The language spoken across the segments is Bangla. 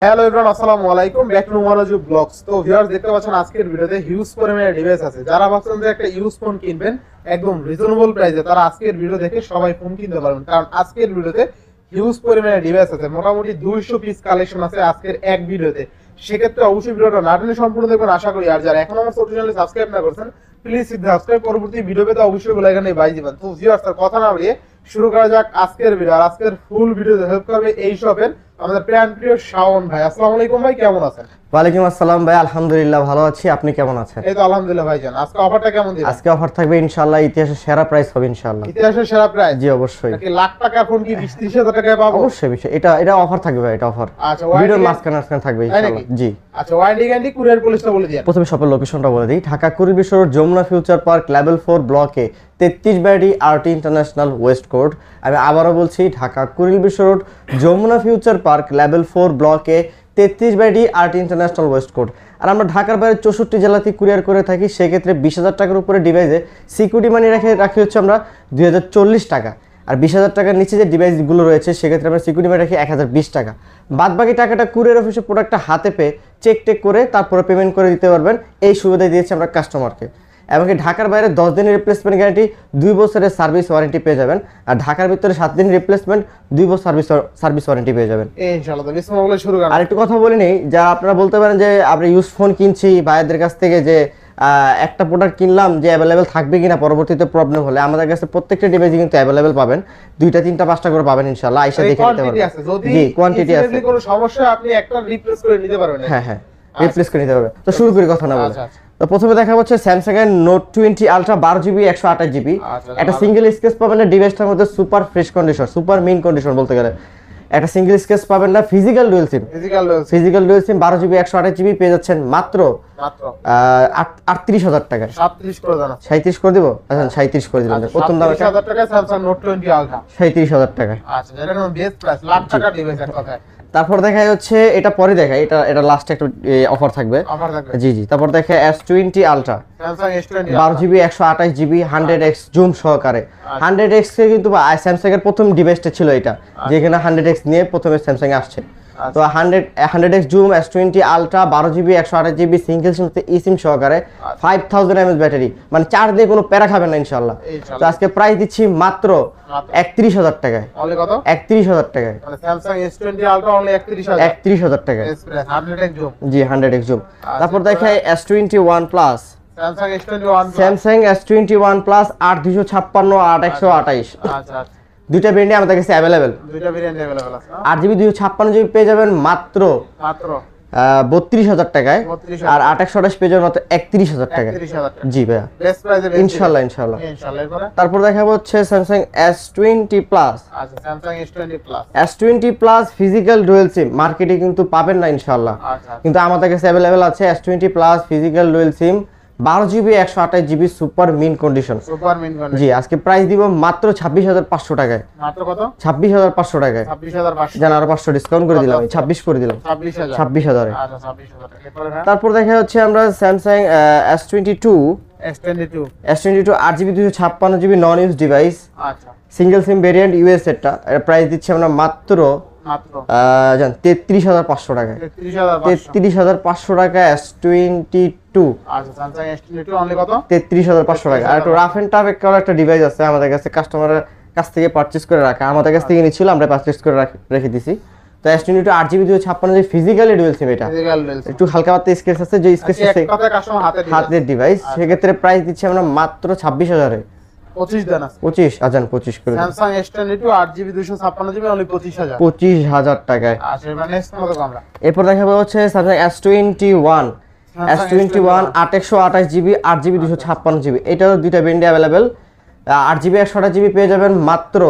হ্যালো এভরিওয়ান, আসসালামু আলাইকুম, ব্যাক টু মনোযোগ ব্লগস। তো ভিউয়ার্স, দেখতে পাচ্ছেন আজকের ভিডিওতে হিউজ পরিমাণে ডিভাইস আছে। যারা ভাবছেন যে একটা ইউজ ফোন কিনবেন একদম রিজনেবল প্রাইসে, তারা আজকের ভিডিও দেখে সবাই ফোন কিনতে পারবেন। কারণ আজকের ভিডিওতে হিউজ পরিমাণে ডিভাইস আছে, মোটামুটি 200 পিস কালেকশন আছে আজকের এক ভিডিওতে। সেক্ষেত্রে অবশ্যই ভিডিওটা না টেনে সম্পূর্ণ দেখবেন আশা করি। আর যারা এখন আমার চ্যানেলে সাবস্ক্রাইব না করছেন, প্লিজ সাবস্ক্রাইব, পরবর্তী ভিডিও পেতে অবশ্যই বেল আইকনে বাজিয়ে দিবেন। তো ভিউয়ার্স, আর কথা না বাড়িয়ে শুরু করা যাক আজকের ভিডিও। আর আজকের ফুল ভিডিওতে হেল্প করবে এই শপের আমাদের প্রিয় শাওন ভাই। আসসালামু আলাইকুম ভাই, কেমন আছেন? ওয়ালাইকুম আসসালাম ভাই, আলহামদুলিল্লাহ ভালো আছি। আপনি কেমন আছেন? এই তো আলহামদুলিল্লাহ ভাইজান। আজকে অফারটা কেমন দিবেন? আজকে অফার থাকবে ইনশাআল্লাহ, ইতিহাসের সেরা প্রাইস হবে ইনশাআল্লাহ। ইতিহাসের সেরা প্রাইস? জি অবশ্যই। নাকি লাখ টাকার ফোন কি 20-30 হাজার টাকায় পাবো? অবশ্যই এটা অফার থাকবে ভাই, এটা অফার। আচ্ছা, ভিডিওর মাঝখানে থাকবে ইনশাআল্লাহ। জি আচ্ছা, ওয়ারেন্টি গ্যারান্টি কুরিয়ার পলিসটা বলে দিন। প্রথমে শপের লোকেশনটা বলে দিই। Dhaka Kuril Bishwa road, Jamuna future park, level 4 ব্লকে 33 আরটি ইন্টারন্যাশনাল ওয়েস্ট কোর্ট। আমি আবারও বলছি, Dhaka Kuril Bishwa road, Jamuna future park, level 4 ব্লকে 33 আরটি ইন্টারন্যাশনাল ওয়েস্ট কোর্ট। আর আমরা ঢাকার বাইরে 64 জেলাতে কুরিয়ার করে থাকি। সেক্ষেত্রে 20,000 টাকার উপরে ডিভাইসে সিকিউরিটি মানি রাখি হচ্ছে আমরা 2040 টাকা। আর 20,000 টাকার নিচে যে ডিভাইসগুলো রয়েছে সেক্ষেত্রে আমরা সিকিউরিটি মানি রাখি 1020 টাকা। বাদ বাকি টাকাটা কুরিয়ার অফিসে প্রোডাক্টটা হাতে পেয়ে চেক করে তারপরে পেমেন্ট করে দিতে পারবেন। এই সুবিধা দিয়েছি আমরা কাস্টমারকে। এমনকি ঢাকার বাইরে 10 দিনের রিপ্লেসমেন্ট গ্যারান্টি, 2 বছরের সার্ভিস ওয়ারেন্টি পেয়ে যাবেন। আর ঢাকার ভিতরে 7 দিন রিপ্লেসমেন্ট, 2 বছর সার্ভিস ওয়ারেন্টি পেয়ে যাবেন ইনশাআল্লাহ। তো বিসমিল্লাহ বলে শুরু করুন। আর একটু কথা বলে নেই, যা আপনারা বলতে পারেন যে আমরা ইউজ ফোন কিনছি ভাইদের কাছ থেকে, যে একটা প্রোডাক্ট কিনলাম যে অ্যাভেলেবেল থাকবে কিনা পরবর্তীতে প্রবলেম হলে, আমাদের কাছে প্রত্যেকটা ডিভাইসই কিন্তু অ্যাভেলেবেল পাবেন। 2টা 3টা 5টা করে পাবেন ইনশাআল্লাহ। আইসা দেখে নিতে পারবেন। জি, কোয়ান্টিটি আছে। কোনো সমস্যা আপনি একটা রিপ্লেস করে নিতে পারবেন। হ্যাঁ, রিপ্লেস করে নিতে পারবেন। তো শুরু করি কথা না বলে। তো প্রথমে দেখা হচ্ছে স্যামসাং এর নোট 20 আলট্রা 12GB 128GB। একটা সিঙ্গেল স্কেচ পাবেন না ডিভাইসটার মধ্যে, super fresh condition, super mint condition বলতে গেলে। একটা সিঙ্গেল স্কেচ পাবেন না, physical dual sim 12GB 128GB পেয়ে যাচ্ছেন মাত্র 38,000 টাকায়। 37 করে দিব। আচ্ছা 37 করে দিলাম। প্রথম দাম 37,000 টাকায় স্যামসাং নোট 20 আলট্রা 37,000 টাকায়। আচ্ছা, এটা কোন বেস্ট প্রাইস, লাখ টাকা ডিভাইস এক কথায়। তারপর দেখা হচ্ছে, এটা পরে দেখাই, এটা লাস্টে একটা অফার থাকবে। জি। তারপর দেখে S20 ultra Samsung S20 12GB 128GB 100x zoom সহকারে। 100x এ কিন্তু স্যামসাং এর প্রথম ডিভাইসটা ছিল এটা, যেখানে 100x নিয়ে প্রথমে স্যামসাং এ আসছে। তো 100x zoom S20 ultra 12GB 128GB single sim sim সহকারে, 5000 mAh ব্যাটারি, মানে চার্জ দিয়ে কোনো প্যারা খাবেন না ইনশাআল্লাহ। তো আজকে প্রাইস দিচ্ছি মাত্র 31,000 টাকায়। অনলি কত? 31,000 টাকায়। মানে স্যামসাং S20 আলট্রা অনলি 31,000 টাকায়। 100x zoom. জি, 100x জুম। তারপর দেখাই S21 plus, Samsung S21 plus 8256 8128। আচ্ছা, দুইটা ব্র্যান্ডে আমাদের কাছে अवेलेबल। দুইটা ভেরিয়েন্ট अवेलेबल আছে। 8GB 256GB পেয়ে যাবেন মাত্র 32,000 টাকায়। আর 828 পেয়ে যাবেন মাত্র 31,000 টাকায়। জি ভাইয়া, বেস্ট প্রাইসে ইনশাআল্লাহ। তারপর দেখা হচ্ছে স্যামসাং S20 প্লাস। আচ্ছা, Samsung S20 plus physical dual sim মার্কেটে কিন্তু পাবেন না ইনশাআল্লাহ, কিন্তু আমাদের কাছে अवेलेबल আছে। S20 plus physical dual sim 12GB 128GB super mint condition. জি, আজকে প্রাইস দিব মাত্র 26,500 টাকায়। মাত্র কত? 26,500 টাকায়। 26,500 জান, আরো 500 ডিসকাউন্ট করে দিলাম, 26 করে দিলাম। 26,000 এ। আচ্ছা, 26,000। তারপর দেখা হচ্ছে আমরা স্যামসাং S22 8GB 256GB নন ইউজ ডিভাইস, আচ্ছা, সিঙ্গেল সিম ভেরিয়েন্ট ইউএস এর প্রাইস দিচ্ছি আমরা মাত্র 33,500 টাকায়। 33,500 টাকা S22। আচ্ছা, স্যামসাং S22 অনলি কত? 33,500 টাকা। আর একটু রাফ এন্ড টাফ একটা ডিভাইস আছে আমাদের কাছে, কাস্টমারের কাছ থেকে পারচেজ করে রাখা, আমাদের কাছ থেকে নিছিল, আমরা পারচেজ করে রেখে দিছি। তো S22 8GB 256GB physically dual SIM, এটা একটু হালকা পাতলা স্কেচ আছে, যে স্কেচ আছে হাতের ডিভাইস। সেক্ষেত্রে প্রাইস দিচ্ছি আমরা মাত্র 26,000 এ। 25 দেন আছে। 25 আজান 25 করে Samsung S22 8GB 256GB only 25,000 টাকায়। আচ্ছা, এবার নেক্সট মডেল আমরা। এরপর দেখাবো হচ্ছে Samsung S21 828GB 8GB 256GB। এটারও দুইটা ব্র্যান্ডে अवेलेबल। 8GB 128GB পেয়ে যাবেন মাত্র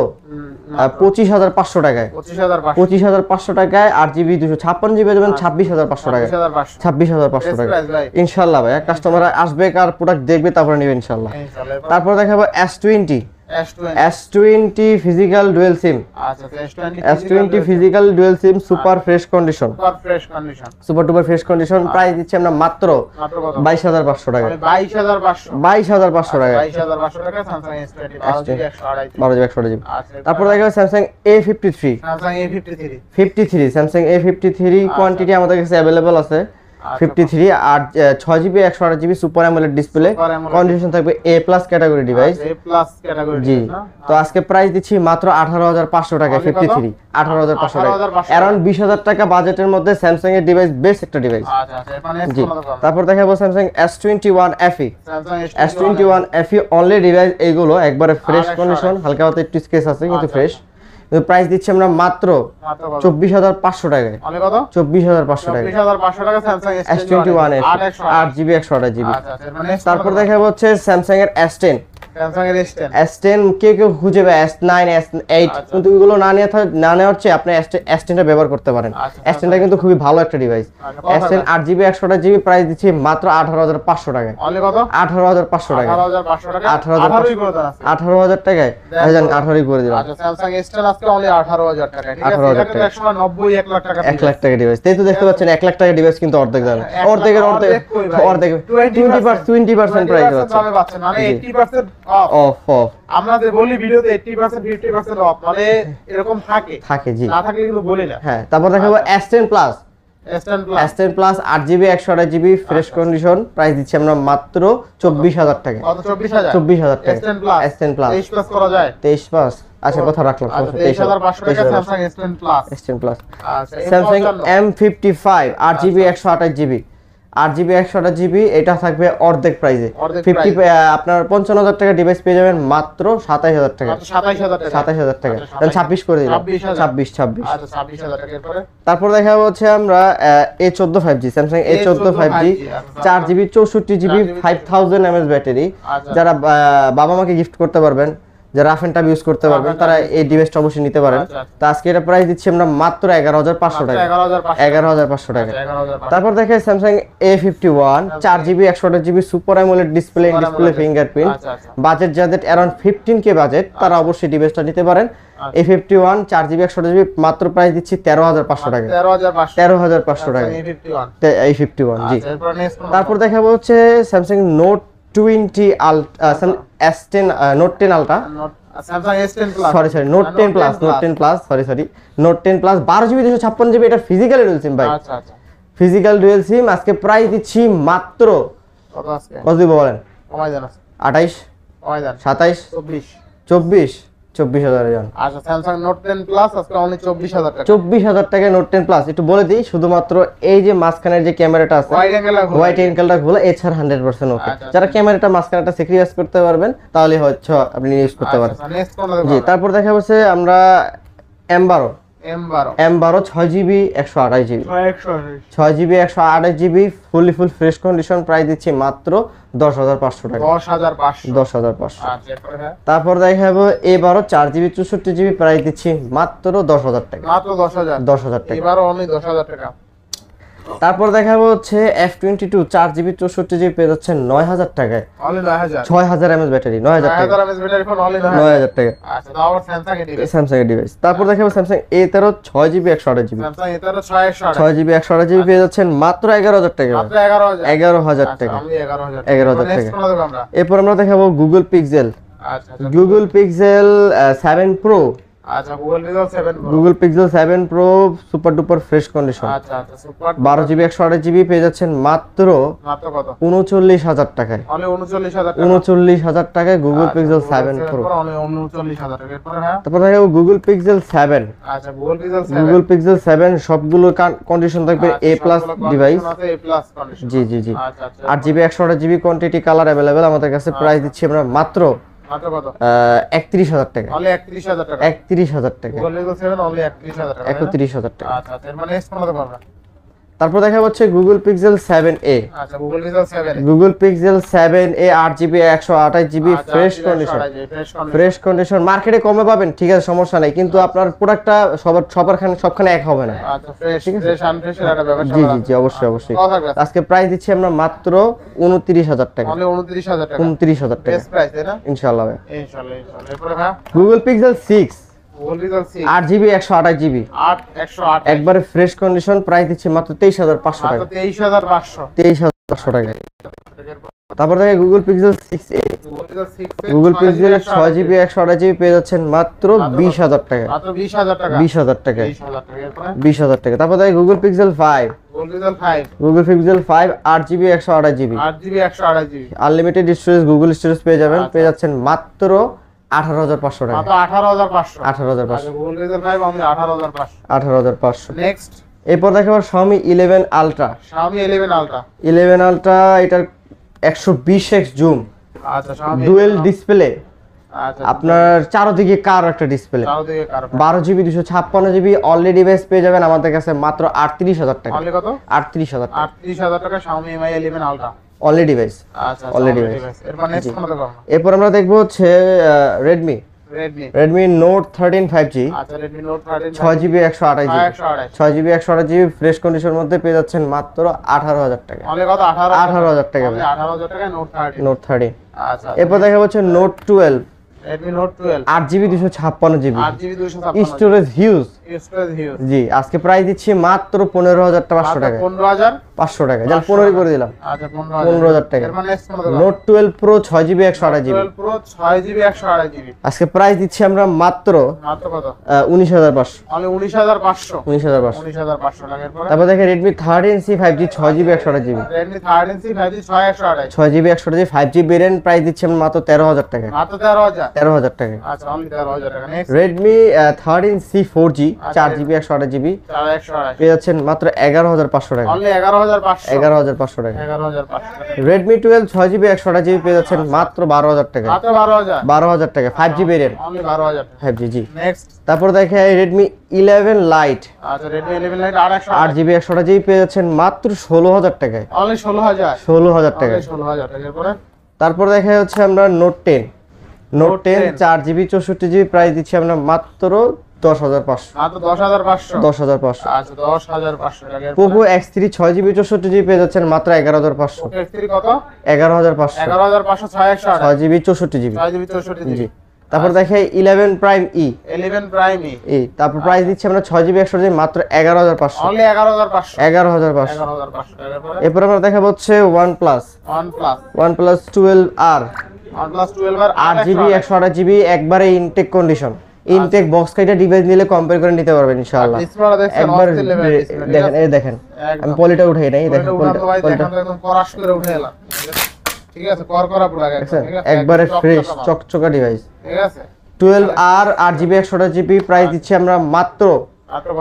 25,500 টাকায়। 25,500 টাকায় 8GB 256GB পেয়ে যাবেন 26,500 টাকায়। 26,500 টাকা ইনশাআল্লাহ ভাই। কাস্টমার আসবে আর প্রোডাক্ট দেখবে, তারপরে নেবে ইনশাআল্লাহ। তারপর দেখাবো S20 S20 physical dual sim, আচ্ছা S20 physical dual sim super fresh condition, super duper fresh condition. Price দিচ্ছি আমরা মাত্র 22,500 টাকা, 22,500 টাকা, 22,500 টাকা স্যামসাং S20 12GB 128GB। তারপর দেখা যাবে Samsung A53, Samsung A53 quantity আমাদের কাছে অ্যাভেলেবল আছে 53 আর 6GB 128GB super AMOLED display, condition থাকবে A+ ক্যাটাগরি ডিভাইস। জি, তো আজকে প্রাইস দিচ্ছি মাত্র 18,500 টাকা 53, 18,500 টাকা, अराउंड 20,000 টাকা বাজেটের মধ্যে স্যামসাং এর ডিভাইস বেস্ট একটা ডিভাইস। জি, তারপর দেখাবো Samsung S21 FE, S21 FE only device, এইগুলো একবারে ফ্রেশ কন্ডিশন, হালকা হাতে একটু স্কেচ আছে কিন্তু ফ্রেশ। প্রাইস দিচ্ছি আমরা মাত্র 24,500 টাকায়, 24,500 টাকা, 24,500 টাকা স্যামসাং S21 8GB 128GB। তারপর দেখাবো হচ্ছে স্যামসাং এর S10, S10 কেউ খুঁজে পায় S9 S8, কিন্তু এগুলো না নেওয়ার চেয়ে আপনি S10 টা ব্যবহার করতে পারেন। S10 টা কিন্তু খুবই ভালো একটা device. S10 8GB 128GB price দিচ্ছি মাত্র 18,500 টাকায়, 18,500 টাকা, 18,000 টাকায়, জান 18 করে দিলাম। আচ্ছা স্যামসাং S10 আজকে অনলি 18,000 টাকা, ঠিক আছে? 18,000 টাকা, 190 1 লাখ টাকা, 1 লাখ টাকা ডিভাইস। তাই তো দেখতে পাচ্ছেন 1 লাখ টাকা ডিভাইস কিন্তু অর্ধেক দামে, অর্ধেক 20% প্রাইস আছে, মানে 80% অফ। আমরা যে বলি ভিডিওতে 80% 50% অফ, মানে এরকম থাকে জি, না থাকলে কিন্তু বলি না। হ্যাঁ, তারপর দেখাবো S10 Plus, S10 Plus 8GB 128GB fresh condition, price দিচ্ছি আমরা মাত্র 24,000 টাকা, কত? 24,000 24,000 টাকা। S10 Plus 23 প্লাস করা যায়, 23 Plus, আচ্ছা কথা রাখলাম, 23,500 টাকা স্যামসাং S10 Plus। আচ্ছা Samsung M55 8GB 128GB, 8GB 128GB, এটা থাকবে অর্ধেক প্রাইসে, 50 আপনার 55,000 টাকা ডিভাইস পেয়ে যাবেন মাত্র 27,000 টাকা, 27,000 টাকা, তাহলে 26 করে দিলাম, 26। আচ্ছা 26,000 টাকা। এরপরে তারপর দেখাবো হচ্ছে আমরা A14 5G, Samsung A14 5G 4GB 64GB 5000 mAh battery. যারা বাবা মাকে গিফট করতে পারবেন, যারা রাফ এন্ড টাফ ইউজ করতে পারবেন, তারা এই ডিভাইসটা অবশ্যই নিতে পারেন। তো আজকে এটা প্রাইস দিচ্ছি আমরা মাত্র 11,500 টাকা, 11,500 টাকা। তারপর দেখে Samsung A51 4GB 128GB super AMOLED display, fingerprint. Budget যাদের অ্যারাউন্ড 15K বাজেট, তারা অবশ্যই ডিভাইসটা নিতে পারেন। A51 4GB 128GB মাত্র প্রাইস দিচ্ছি 13,500 টাকা, 13,500 টাকা A51। জি, তারপর দেখাবো হচ্ছে Samsung note 20 ultra, S10 note 10 ultra, Samsung S10 Plus, sorry note 10 plus, note 10 plus 12GB 256GB, এটা ফিজিক্যাল ডুয়াল সিম ভাই, আচ্ছা ফিজিক্যাল ডুয়াল সিম। আজকে প্রাইস দিচ্ছি মাত্র কত? আজকে কত দিব বলেন? কমাই দেন, 28, কমাই দেন, 27, 24,000 জান। আচ্ছা স্যামসাং নোট 10 প্লাস আজকে অনলি 24,000 টাকা, 24,000 টাকায় নোট 10 প্লাস। একটু বলে দিই, শুধুমাত্র এই যে মাঝখানের যে ক্যামেরাটা আছে, হোয়াইট অ্যাঙ্গেলটা খোলা, এছাড়া 100% ওকে। যারা ক্যামেরাটা মাঝখানেটা স্যাক্রিফাইস করতে পারবেন, তাহলে হচ্ছে আপনি ইউজ করতে পারেন। জি, তারপর দেখা যাচ্ছে আমরা M12 6GB 128GB, 6GB 128GB full fresh condition, price দিচ্ছি মাত্র 10,500 টাকা, 10,500। তারপর দেখাবো A12 4GB 64GB, প্রাইস দিচ্ছি মাত্র 10,000 টাকা, মাত্র 10,000 টাকা, এবারে অনলি 10,000 টাকা। তারপর দেখাবো হচ্ছে F22 4GB 64GB পেয়ে যাচ্ছে 9,000 টাকায়, অনলি 9,000, 6,000 mAh ব্যাটারি, 9,000 টাকা, 9,000 mAh ব্যাটারি ফোন অনলি 9,000 টাকা। আচ্ছা দাও আবার স্যামসাং এর ডিভাইস, স্যামসাং এর ডিভাইস। তারপর দেখাবো Samsung A13 6GB 128GB, Samsung A13 6GB 128GB পেয়ে যাচ্ছেন মাত্র 11,000 টাকা, মাত্র 11,000 টাকা, অনলি 11,000 টাকা। আমরা এরপর আমরা দেখাবো গুগল পিক্সেল, আচ্ছা 7 Pro, আচ্ছা Google pixel 7 Pro super duper fresh condition, আচ্ছা সুপার 12GB 128GB পেয়ে যাচ্ছেন মাত্র কত? 39,000 টাকায়, অনলি 39,000 টাকা, 39,000 টাকায় গুগল পিক্সেল 7 Pro, অনলি 39,000 টাকা। এরপর হ্যাঁ, তারপর দেখাবো গুগল পিক্সেল 7, আচ্ছা গুগল পিক্সেল 7 সবগুলো কন্ডিশন থাকবে A+ ডিভাইস, কন্ডিশন। জি আচ্ছা 8GB 128GB quantity, colour available আমাদের কাছে। প্রাইস দিচ্ছি আমরা মাত্র কত? 31,000 টাকা, অনলি 31,000 টাকা, 31,000 টাকা, গুগল পিক্সেল 7 অনলি 31,000 টাকা, 31,000 টাকা। আচ্ছা এর মানে এস কোন দেব আমরা তারপর দেখা হচ্ছে গুগল পিক্সেল 7a। আচ্ছা Google pixel 7 Google pixel 7a 8GB 128GB fresh condition. Fresh condition মার্কেটে কমে পাবেন, ঠিক আছে, সমস্যা নাই, কিন্তু আপনার প্রোডাক্টটা সবখানে এক হবে না। আচ্ছা ফ্রেশ আনফ্রেশের একটা ব্যাপার। জি জি জি, অবশ্যই অবশ্যই। আজকে প্রাইস দিচ্ছি আমরা মাত্র 29000 টাকা। অনলি 29000 টাকা। 29000 টাকা বেস্ট প্রাইস, তাই না? ইনশাআল্লাহ ভাই। ইনশাআল্লাহ। এরপরে ভাই Google pixel 6 Google pixel 6 8GB 128GB 108 একবারে ফ্রেশ কন্ডিশন, প্রাইস দিচ্ছি মাত্র 23500 টাকা। 23500 23500 টাকা। তারপর দেখে Google pixel 6a। Google pixel 6GB 128GB পেয়ে যাচ্ছেন মাত্র 20000 টাকা। মাত্র 20000 টাকা। 20000 টাকা। 20000 টাকা। এরপরে 20000 টাকা। তারপর দেখে Google pixel 5। Google pixel 5 Google pixel 5 8GB 128GB 8GB 128GB unlimited storage, Google storage পেয়ে যাবেন, পেয়ে যাচ্ছেন মাত্র 18500 টাকা। মাত্র 18500। 18500। Google pixel 5 only 18500। 18500। নেক্সট এরপর দেখাবো Xiaomi 11 Ultra। Xiaomi 11 Ultra। 11 Ultra এটার 120x জুম, আচ্ছা Xiaomi ডুয়েল ডিসপ্লে, আচ্ছা আপনার চারদিকে কার একটা ডিসপ্লে, চারদিকে কার 12GB 256GB অনলি ডিভাইস পেয়ে যাবেন আমাদের কাছে মাত্র 38000 টাকা। অনলি কত? 38000 টাকা 38000 টাকা Xiaomi Mi 11 Ultra। Only device. আচ্ছা Only only device। device। এরপর নেক্সট কোন দেখো? এরপর আমরা দেখবো হচ্ছে Redmi Redmi Note 13 5G। আচ্ছা Redmi Note 13 6GB 128GB 6GB 128GB fresh কন্ডিশনের মধ্যে পেয়ে যাচ্ছেন মাত্র 18000 টাকা। অনলি কত? 18000 টাকা। অনলি 18000 টাকা Note 13। Note 13। আচ্ছা এরপর দেখা হচ্ছে Note 12 Redmi Note 12 8GB 256GB 8GB 256 storage huge. Storage huge. জি, আজকে প্রাইস দিচ্ছি মাত্র 15500 টাকা। 15500 টাকা, যান 15 করে দিলাম। আচ্ছা 15000 টাকা। এরপর নেক্সট কোন দেখো? Note 12 Pro 6GB 128GB 12 Pro 6GB 128GB আজকে প্রাইস দিচ্ছি আমরা মাত্র মাত্র কত? 19500। অনলি 19500। 19500। 19500 টাকা। এরপর তারপর দেখে Redmi 13C 5G 6GB 128GB Redmi 13C 5G 6128 6GB 128GB 5G variant price দিচ্ছি আমরা মাত্র 13000 টাকা। মাত্র 13000। 13000 টাকা। আচ্ছা অনলি 13000 টাকা। Next Redmi 13C 4G 4GB 128GB 4128 পেয়ে যাচ্ছেন মাত্র 11500 টাকা। অনলি 11500। 11500 টাকা। 11500 টাকা। Redmi 12 6GB 128GB পেয়ে যাচ্ছেন মাত্র 12000 টাকা। মাত্র 12000। 12000 টাকা 5G ভেরিয়েন্ট। অনলি 12000 টাকা। 5G জি। নেক্সট তারপর দেখে Redmi 11 Lite আচ্ছা Redmi 11 Lite 828 8GB 128GB পেয়ে যাচ্ছেন মাত্র 16000 টাকায়। অনলি 16000। 16000 টাকায়। অনলি 16000 টাকা। এরপরে তারপর দেখা হচ্ছে আমরা Note 10 4GB 64GB প্রাইস দিচ্ছি আমরা মাত্র 10500। মাত্র 10500। 10500। আচ্ছা 10500 টাকা। এরপরে Poco X3 6GB 64GB পেয়ে যাচ্ছেন মাত্র 11500। X3 কত? 11500। 11500 6128 6GB 64GB 6GB 64GB জি। তারপর দেখে 11 Prime E 11 Prime E তারপর প্রাইস দিচ্ছি আমরা 6GB 128GB মাত্র 11500। অনলি 11500। 11500। 11500 টাকা। এরপরে এরপর আমরা দেখাবো হচ্ছে OnePlus OnePlus 12R OnePlus 12 আর 8GB 128GB একবারে ইনটেক কন্ডিশন, ইনটেক বক্স কাইটা ডিভাইস নিলে কম্পেয়ার করে নিতে পারবেন ইনশাআল্লাহ। ডিসপ্লেটা দেখছেন একবার অস্থির লেভেল ডিসপ্লে। দেখেন, এই দেখেন আমি পলিটা উঠাই নাই, দেখেন পলিটা একদম করাশ করে উঠে এলাম। ঠিক আছে করকরা পুরো একদম। ঠিক আছে একবারে ফ্রেশ চকচকা ডিভাইস। ঠিক আছে 12R 8GB 128GB প্রাইস দিচ্ছি আমরা মাত্র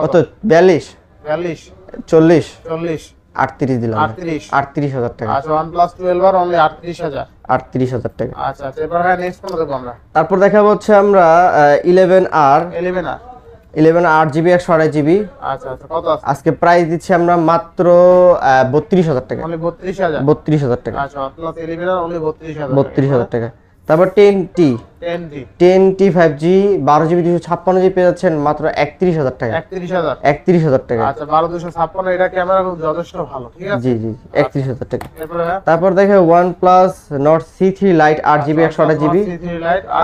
কত? 42 42 40 40 38 দিলাম। 38 টাকা। আচ্ছা OnePlus 12 অনলি 38000। 38000 টাকা। আচ্ছা এবার হ্যাঁ নেক্সট কোন দেখব আমরা? তারপর দেখাবো হচ্ছে আমরা 11R 11 8GB 128GB আচ্ছা কত আছে? আজকে প্রাইস দিচ্ছি আমরা মাত্র 32000 টাকা। অনলি 32000। 32000 টাকা। আচ্ছা OnePlus 11 অনলি 32000। 32000 টাকা। তারপর 10T 5G 12GB 256GB পেয়ে যাচ্ছেন মাত্র 31000 টাকা। 31000 টাকা। আচ্ছা 12256 এটা ক্যামেরা খুব যথেষ্ট ভালো। ঠিক আছে জি 31000 টাকা। এরপরে তারপর দেখে OnePlus Nord C3 Lite 8GB 128GB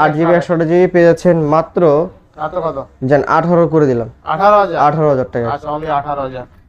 8GB 128GB পেয়ে যাচ্ছেন মাত্র কত? জান 18 করে দিলাম। 18000 18000 টাকা। আচ্ছা অনলি 18000।